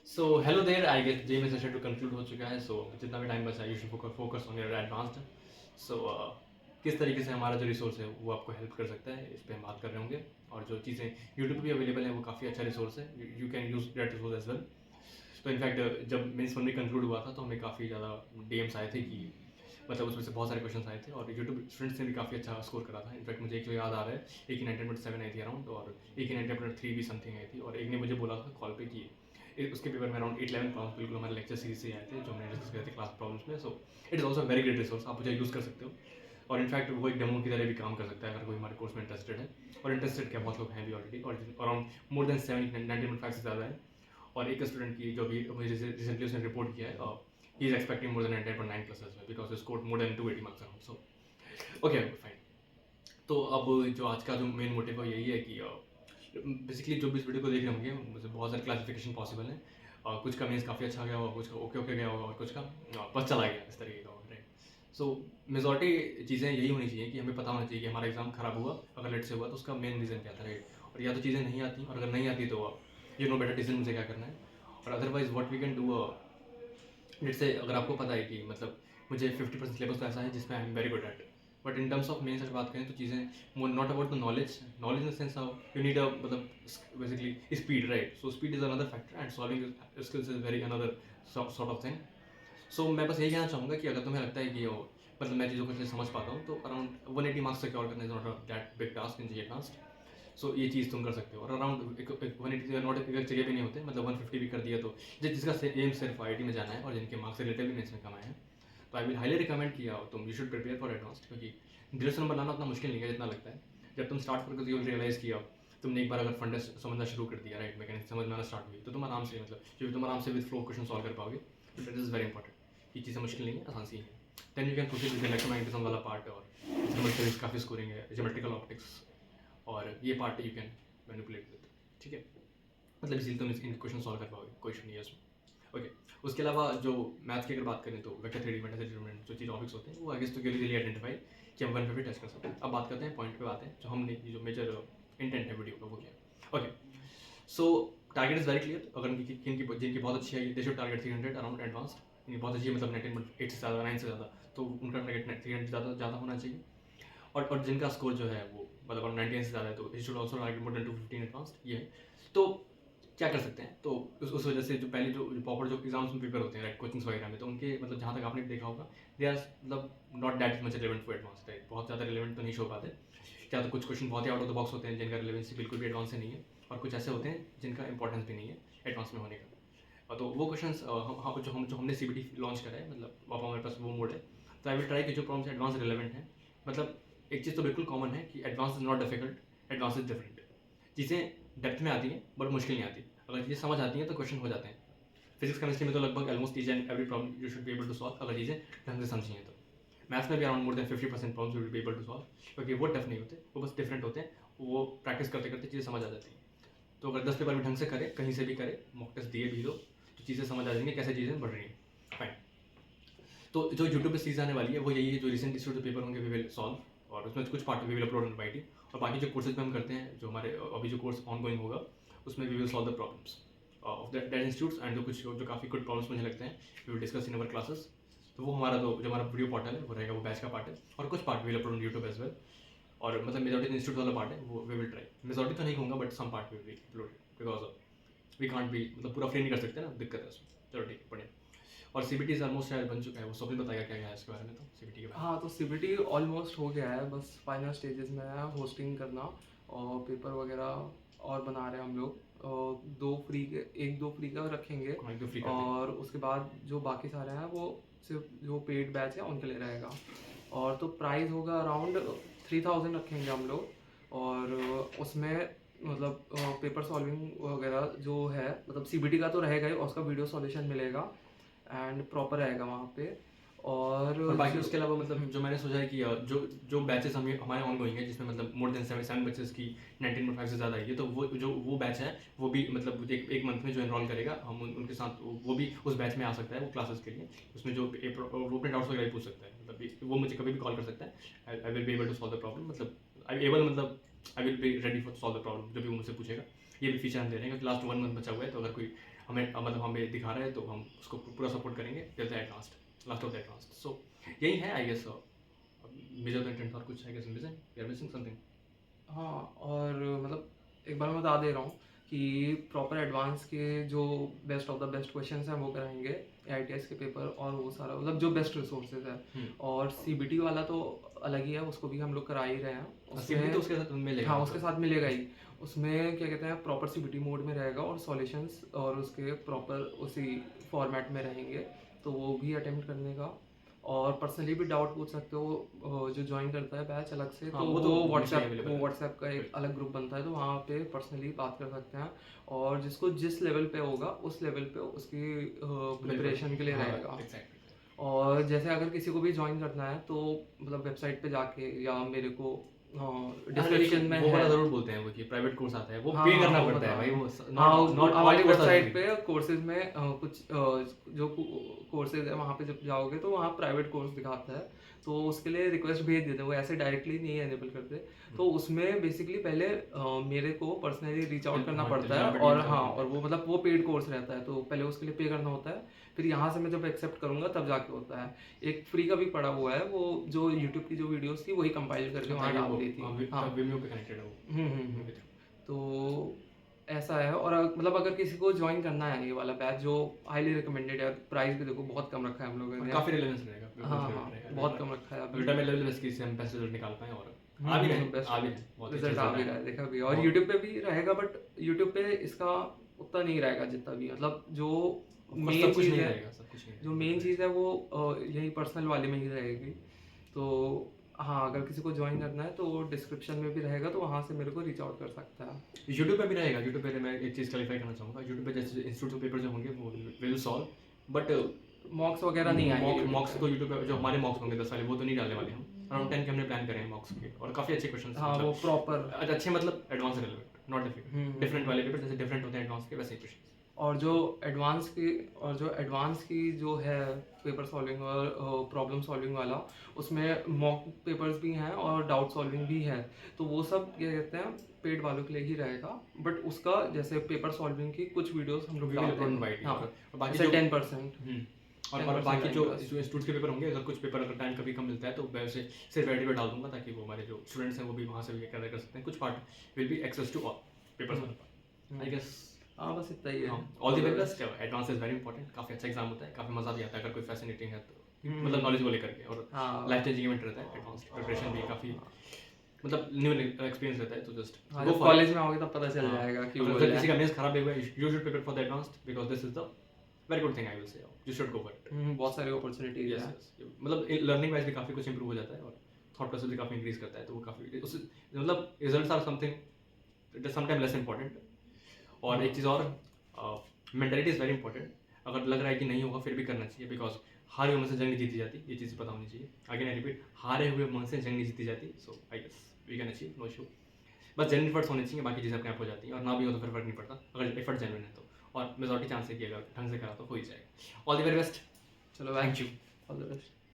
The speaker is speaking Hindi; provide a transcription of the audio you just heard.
So hello there, I guess जे में सेशन टू कंक्लूड हो चुका है। सो जितना भी टाइम बचा है you should focus on your advanced. So किस तरीके से हमारा जो रिसोर्स है वो आपको हेल्प कर सकता है, इस पे हम बात कर रहे होंगे। और जो चीज़ें यूट्यूब पे भी अवेलेबल है वो काफ़ी अच्छा रिसोर्स है, you can use that resource as well. तो इनफैक्ट जब मेंस वन में कंक्लूड हुआ था तो हमें काफ़ी ज़्यादा डीएम्स आए थे कि मतलब उसमें से बहुत सारे क्वेश्चन आए थे और यूट्यूब स्टूडेंट्स ने भी काफ़ी अच्छा स्कोर करा था। इनफैक्ट मुझे एक जो याद आ रहा है, एक की 19.7 आई थी अराउंड, और एक की 19.3 भी समथिंग आई थी। और एक ने मुझे बोला था कॉल पे कि उसके पेपर में अराउंड 8-11 प्रॉब्लम्स बिल्कुल हमारे लेक्चर सीरीज से आए थे जो हमने डिस्कस किए थे क्लास प्रॉब्लम्स में। So it is also very great resource, आप मुझे यूज़ कर सकते हो। और इनफैक्ट वो एक डेमो की तरह भी काम कर सकता है अगर कोई हमारे कोर्स में इंटरेस्टेड है। और इंटरेस्टेड क्या, बहुत लोग हैं भी ऑलरेडी, और अराउंड मोर देन 90.5 से ज़्यादा है। और एक स्टूडेंट की जो भी मुझे रिसेंटली उसने रिपोर्ट किया है, he is expecting more than 9.9 plus as well because score more than 280 marks around. So okay fine. तो अब जो आज का जो मेन मोटिव है यही है कि बेसिकली जो भी इस वीडियो को देख रहे होंगे मुझे बहुत सारे क्लासिफिकेशन पॉसिबल है। कुछ का मीन्स काफ़ी अच्छा गया होगा, कुछ का ओके ओके गया होगा, और कुछ का बस चला गया, इस तरीके का होगा, राइट। सो मेजॉरिटी चीज़ें यही होनी चाहिए कि हमें पता होना चाहिए कि हमारा एग्जाम खराब हुआ, अगर लेट से हुआ तो उसका मेन रीज़न क्या था, राइट। और या तो चीज़ें नहीं आती, और अगर नहीं आती तो यू नो बेटर डिसीजन मुझे क्या करना है। और otherwise what we can do, let say अगर आपको पता है कि मतलब मुझे 50% सिलेबस तो ऐसा है जिसमें I am very good at, but in terms of mains अगर बात करें तो चीज़ें not about the knowledge knowledge in the sense of you need a मतलब basically speed, right. So speed is another factor and solving skills is very another sort of thing. So मैं बस यही कहना चाहूँगा कि अगर तुम्हें लगता है कि मतलब मैं चीज़ों को अच्छे से समझ पाता हूँ तो अराउंड 180 मार्क्स सिक्योर करना is not that big task in JEE advanced. So ये चीज़ तुम कर सकते हो। और अराउंड 180 नॉट एक चाहिए भी नहीं होते, मतलब 150 भी कर दिया तो जिसका एम सिर्फ आई में जाना है और जिनके मार्क्स रिलेटिवली मेंस में कमाए हैं, तो आई विल हाईली रिकमेंड किया तुम you should prepare for advanced, क्योंकि 150 नंबर लाना उतना मुश्किल नहीं है जितना लगता है। जब तुम स्टार्ट करके यू रियलाइज़ किया, तुमने एक बार अगर फंडा समझना शुरू कर दिया, राइट, मैकेनिक्स समझ में आना स्टार्ट हुई, तो तुम आराम से मतलब जो तुम आराम से विद फ्लो क्वेश्चन सॉल्व कर पाओगे। तो दैट इज़ वेरी इंपॉर्टेंट। ये चीज़ें मुश्किल नहीं है, आसान सी है। Then you can proceed with electromagnetism वाला पार्ट, और फिजिक्स काफ़ी स्कोरिंग है, ज्योमेट्रिकल ऑप्टिक्स, और ये part you can manipulate with, ठीक है। मतलब इसीलिए तुम इन क्वेश्चन सॉल्व कर पाओगे, कोई इशू नहीं है उसमें। ओके, उसके अलावा जो मैथ्स की अगर बात करें तो वेक्टर थ्योरी में डिटरमिनेंट जो चीज़ टॉपिक्स होते हैं वो आई गेस तो क्लियरली आइडेंटिफाई कि हम 150 टच कर सकते हैं। अब बात करते हैं पॉइंट पे, बात है जो हमने ये जो मेजर इंटेंट है वीडियो का वो क्या। Okay, so target is very clear. अगर जिनकी बहुत अच्छी है they should target 300 around advanced. इनकी बहुत अच्छी है मतलब 19.8 से ज़्यादा, 9 से ज़्यादा, तो उनका टारगेट 300 ज़्यादा होना चाहिए। और जिनका स्कोर जो है वो मतलब 90 से ज़्यादा है तो it should also target more than 215 advanced, ये है। तो क्या कर सकते हैं, तो उस वजह से जो पहले जो प्रॉपर जो एग्जाम्स में पेपर होते हैं, राइट, कोचिंग्स वगैरह में, तो उनके मतलब जहाँ तक आपने देखा होगा दे आर मतलब not that much relevant for advance, right, बहुत ज़्यादा रिलेवेंट तो नहीं शो पाते। क्या तो कुछ क्वेश्चन बहुत ही आउट ऑफ द बॉक्स होते हैं जिनका रिलेवेंसी बिल्कुल भी एडवांस से नहीं है, और कुछ ऐसे होते हैं जिनका इंपॉर्टेंस भी नहीं है एडवांस में होने का। तो वो क्वेश्चन जो हमने CBT लॉन्च करा है, मतलब अब हमारे पास वो मोड है, तो आई विल ट्राई कि जो प्रॉब्लम्स एडवांस रिलेवेंट हैं, मतलब एक चीज़ तो बिल्कुल कॉमन है कि advance is not difficult, advance is different. चीज़ें डेप्थ में आती हैं बट मुश्किल नहीं आती, अगर चीज़ें समझ आती हैं तो क्वेश्चन हो जाते हैं। फिजिक्स केमिस्ट्री में तो लगभग almost each and every problem you should be able to solve, अगर चीज़ें ढंग से समझी हैं तो। मैथ्स में भी around more than 50% problems you will be able to solve, क्योंकि वो टफ नहीं होते, वो बस डिफरेंट होते हैं, वो प्रैक्टिस करते करते चीज़ें समझ आ जाती हैं। तो अगर 10 पेपर भी ढंग से करे, कहीं से भी करे, मॉक टेस्ट दिए भी दो, तो चीज़ें समझ आ जाएंगी कैसे चीज़ें बढ़ रही हैं। फाइन। तो जो यूट्यूब पे सीरीज आने वाली है वो यही है, जो रिसेंट इंस्टीट्यूट जो पेपर होंगे वी विल सॉल्व, और उसमें कुछ part we will upload on YT, और बाकी जो कोर्सेज में हम करते हैं, जो हमारे अभी जो कोर्स ऑन गोइंग होगा उसमें we will solve the problems of that institutes, and जो कुछ जो काफ़ी गुड प्रॉब्लम्स मुझे लगते हैं we will discuss in our classes. तो वो हमारा जो हमारा वीडियो पोर्टल है वो रहेगा, वो बैच का पार्ट है, और कुछ part we will upload on YouTube as well. और मतलब मेजॉरिटी इंस्टीट्यूट वाला पार्ट है वो वी विल ट्राई, मेजॉरिटी तो नहीं कहूँगा but some part we will upload, because we can't be मतलब पूरा फ्री नहीं कर सकते ना, दिक्कत है उसमें। चलो ठीक है, बढ़िया। और CBT ऑलमोस्ट शायद बन चुका है, वो स्वप्निल बताएगा क्या क्या है इसके बारे में, तो CBT के बारे में। हाँ, तो सीबीटी ऑलमोस्ट हो गया है, बस फाइनल स्टेजेस में है होस्टिंग करना और पेपर वगैरह और बना रहे हैं हम लोग। दो फ्री के, एक दो फ्री का रखेंगे हाँ, एकदम फ्री कर देंगे। और उसके बाद जो बाकी सारे हैं वो सिर्फ जो पेड बैच है उनके लिए रहेगा। और तो प्राइस होगा अराउंड 3000 रखेंगे हम लोग। और उसमें मतलब पेपर सॉल्विंग वगैरह जो है, मतलब सीबीटी का तो रहेगा ही, उसका वीडियो सॉल्यूशन मिलेगा एंड प्रॉपर रहेगा वहाँ पे। और बाकी जो उसके अलावा मतलब जो मैंने सोचा है कि जो जो बैचेस हमारे ऑन गोइंग है जिसमें मतलब मोर देन 7 बैचेस की 19.5 से ज़्यादा है, तो वो बैच है वो भी मतलब एक मंथ में जो एनरोल करेगा हम उनके साथ वो भी उस बैच में आ सकता है वो क्लासेस के लिए। उसमें जो वो अपने डाउट्स वगैरह पूछ सकता है, मतलब वो मुझे कभी भी कॉल कर सकता है। I will be able to solve the problem, मतलब आई एबल मतलब I will be ready for solve the problem जो भी वो मुझसे पूछेगा। ये भी फीचर हम दे रहे हैं, क्योंकि लास्ट 1 मंथ बचा हुआ है, तो अगर कोई हमें मतलब हमें दिखा रहा है तो हम उसको पूरा सपोर्ट करेंगे till the advanced, last of the advanced. So यही है आई गेस मेजर कंटेंट, और कुछ I guess we are missing something. हाँ, और मतलब एक बार मैं बता दे रहा हूँ कि प्रॉपर एडवांस के जो best of the best questions हैं वो कराएंगे, AITS के पेपर और वो सारा मतलब जो बेस्ट रिसोर्सेज है। और CBT वाला तो अलग ही है, उसको भी हम लोग करा ही रहे हैं। सीबीटी तो उसके साथ मिलेगा। हाँ, उसके साथ मिलेगा ही। उसमें क्या कहते हैं, प्रॉपर CBT मोड में रहेगा और सॉल्यूशंस और उसके प्रॉपर उसी फॉर्मेट में रहेंगे, तो वो भी अटेम्प्ट करने का। और पर्सनली भी डाउट पूछ सकते हो, जो ज्वाइन करता है बैच अलग से, हाँ, तो वो तो वो initially available है। व्हाट्सएप का एक अलग ग्रुप बनता है, तो वहाँ पे पर्सनली बात कर सकते हैं। और जिसको जिस लेवल पे होगा उस लेवल पे उसकी प्रिपरेशन के लिए रहेगा। एग्जैक्टली। और जैसे अगर किसी को भी ज्वाइन करना है तो मतलब वेबसाइट पे जाके या मेरे को डिस्क्रिप्शन में वो वाला है। जरूर बोलते हैं वो कि प्राइवेट कोर्स आता है, वो हाँ, पे हाँ, करना वो पड़ता है बता भाई, वो हाँ, नॉट हमारी all course our website free. पे कोर्सेज में कुछ जो कोर्सेज है वहाँ पे जब जाओगे तो वहाँ प्राइवेट कोर्स दिखाता है, तो उसके लिए रिक्वेस्ट भेज देते हैं, वो ऐसे डायरेक्टली नहीं एनेबल करते। तो उसमें बेसिकली पहले मेरे को पर्सनली रीच आउट करना हाँ, पड़ता है, Telegram पे और DM करना हाँ, पड़ता और वो मतलब वो पेड कोर्स रहता है, तो पहले उसके लिए पे करना होता है। फिर यहाँ से मैं जब एक्सेप्ट करूँगा तब जाके होता है। एक फ्री का भी पड़ा हुआ है, वो जो यूट्यूब की जो वीडियोस थी वही कंपाइल करके वहाँ डाल दी थी। हाँ, विमियो पे कनेक्टेड है वो। हम्म। तो ऐसा है। और मतलब अगर किसी को ज्वाइन करना है ये वाला बैच, जो हाईली रिकमेंडेड है, प्राइस भी देखो बहुत कम रखा है हम लोगों ने। काफी रिलेवेंस रहेगा, बिल्कुल हाँ, relevant हाँ, रहेगा। बहुत कम रखा है अभी। अल्टा में लेवल बेस्ट की से हम बेस्ट रिजल्ट निकाल पाए, और आ भी रहे हैं, बेस्ट आ भी रहे हैं, बहुत अच्छे रिजल्ट आ result भी आए रहा हैं। है, देखा भी। और बहुत- यूट्यूब पे भी रहेगा, बट यूट्यूब पे इसका उतना नहीं रहेगा जितना भी, मतलब जो मेन सब कुछ चीज़ नहीं है, रहेगा, सब कुछ नहीं जो रहेगा। मेन चीज़ है वो यही पर्सनल वाले में ही रहेगी। तो हाँ, अगर किसी को ज्वाइन करना है तो डिस्क्रिप्शन में भी रहेगा, तो वहाँ से मेरे को रीच आउट कर सकता है। यूट्यूब पे भी रहेगा। यूट्यूब पे मैं एक चीज़ क्लैरिफाई करना चाहूँगा, यूट्यूब पे जैसे इंस्टीट्यूट पेपर जो होंगे वो विल सॉल्व, बट मॉक्स वगैरह नहीं आएंगे मॉक्स को यूट्यूब पे जो हमारे मॉक्स होंगे 10 वाले वो तो नहीं डालने वाले हम। अराउंड 10 के हमने प्लान करे हैं मॉक्स के, और काफ़ी अच्छे क्वेश्चन। हाँ, वो प्रॉपर अच्छे मतलब advance relevant, not difficult. Different वाले पेपर जैसे डिफरेंट होते हैं एडवांस के, वैसे ही क्वेश्चन। और जो एडवांस की जो है पेपर सॉल्विंग और प्रॉब्लम सॉल्विंग वाला, उसमें मॉक पेपर्स भी हैं और डाउट सॉल्विंग भी है, तो वो सब क्या कहते हैं पेड वालों के लिए ही रहेगा। बट उसका जैसे पेपर सॉल्विंग की कुछ वीडियोस हम लोग डालते हैं। हाँ, और बाकी जैसे जो 10%। और 10% बाकी जो आएगा। इंस्टीट्यूट के पेपर होंगे, अगर कुछ पेपर अगर टाइम कभी कम मिलता है तो मैं उसे सिर्फ रेडी पे डाल दूंगा, ताकि वो हमारे जो स्टूडेंट्स हैं वो भी वहाँ से भी कर सकते हैं। कुछ part will be access to all papers I guess. हाँ, बस इतना ही है। All the very best. Advance is very important, काफ़ी अच्छा एग्जाम होता है, काफ़ी मजा भी आता है अगर कोई फैसिनेटिंग है तो, मतलब नॉलेज को लेकर के, और हाँ, लाइफ चेंजिंग इवेंट रहता है। एडवांस प्रिपरेशन भी काफ़ी मतलब न्यू एक्सपीरियंस रहता है, तो जस्ट हाँ, गो जब फॉर कॉलेज में आओगे तब पता चल जाएगा कि वो अगर किसी का मेंस खराब भी हुआ, you should prepare for the advanced, because this is the very good thing I will say, you should go for it. बहुत सारी अपॉर्चुनिटीज है। मतलब लर्निंग वाइज भी काफ़ी कुछ इंप्रूव हो जाता है, और थॉट प्रोसेस भी काफ़ी इंक्रीज करता है, तो वो काफ़ी उससे मतलब results are something it is sometime less important. और एक चीज़ और, मेंटालिटी इज़ वेरी इंपॉर्टेंट। अगर लग रहा है कि नहीं होगा फिर भी करना चाहिए, बिकॉज हारे हुए मन से जंग नहीं जीती जाती, ये चीज़ पता होनी चाहिए। अगेन आई रिपीट, हारे हुए मन से जंग नहीं जीती जाती। So I guess we can achieve, no issue. बस जेन्युइन एफर्ट्स होने चाहिए, बाकी चीज़ें अपने आप हो जाती हैं, और ना भी हो तो फिर फर्क नहीं पड़ता अगर एफर्ट जेन्युइन है तो। और मेजॉरिटी चांस है कि अगर ढंग से करा तो हो ही जाएगा। All the very best. चलो, thank you. All the best.